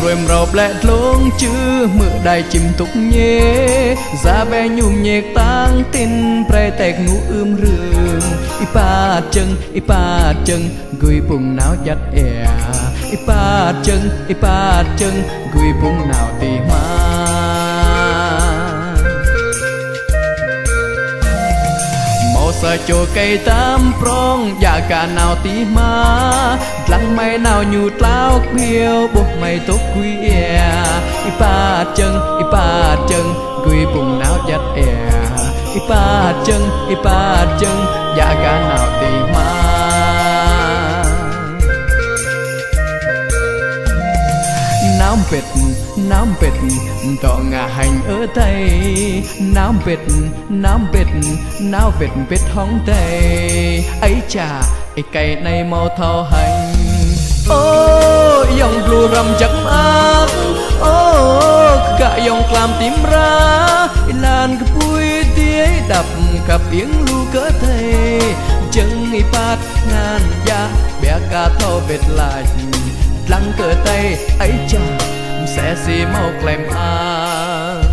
quên rộp lẹ lông chứ mưa đài chìm tục nhé ra bé nhung nhẹ tăng tin pre tẹt ngủ rương ipa chân gửi bùng nào dắt ẻ ipa chân gửi bùng nào tì ma sa cho cây tam prong ya cả nào tí ma lăng mày nào nhụt lao kêu buộc mày tốt quý ipa chân gửi bùng nào dắt ẻ ipa chân ya cả nào tí ma nám vịt tọ ngà hành ở tay nám vịt vịt hóng tay ấy chà cây này mau thao hành ô dòng blue rầm chắc ác ô cả dòng làm tím ra làn cái bụi tía đập cặp yến lu cỡ thề chân y phát ngàn da bé cả thao vịt lại lăng cờ tay ấy chà sẽ xì mau klem an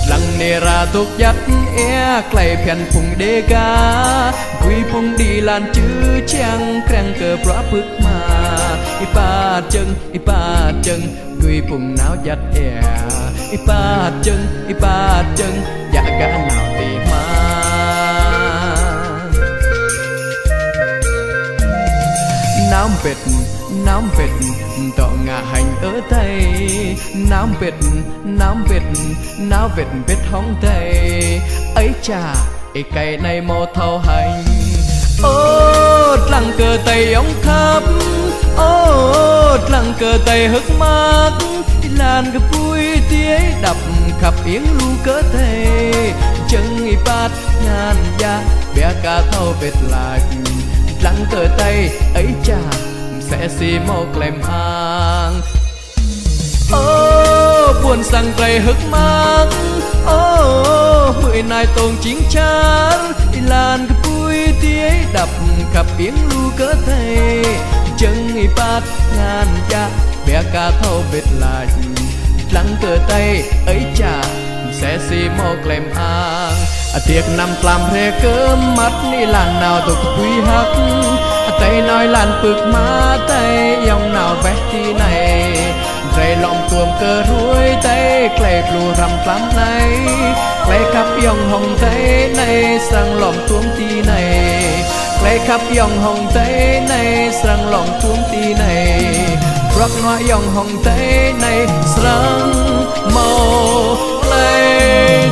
lăng nê ra tục dắt e klei phiền phùng đê ga quy phùng đi lan chữ trang krang cờ bra bước mà ipa chân gửi bùng nào dắt ẻ ipa chân dạ cả nào tì ma nám vịt tọ ngà hành ở tay nám vịt vịt hóng tay ấy chà cây này mau thao hành ô lăng cờ tay ống khắp ô lăng cờ tay hức mát làn cái bụi tía đập khắp yến lu cỡ thề chân y phát ngàn da bé cả thao vịt lại lăng cờ tay ấy chà sẽ xì mau klem hàng ô buồn sang cây hức mát ô mười nai tông chính chán làn cái bụi tía đập khắp yến lu cỡ thề chân y phát ngàn da bé cả thao vịt lại lăng cờ tay ấy chà sẽ xì mau klem an tiệc nằm làm rê cơm mắt ni làn nào tục quý hắc tay nói làn bực má tay dòng nào vét tí này rây lòng tuồng cơ ruồi tay klei blue rầm lắm này klei khắp dòng hồng tay này sang lòng tuông tí này klei khắp dòng hồng tay này sang lòng tuông tí này rock nói dòng hồng tay này sang màu klei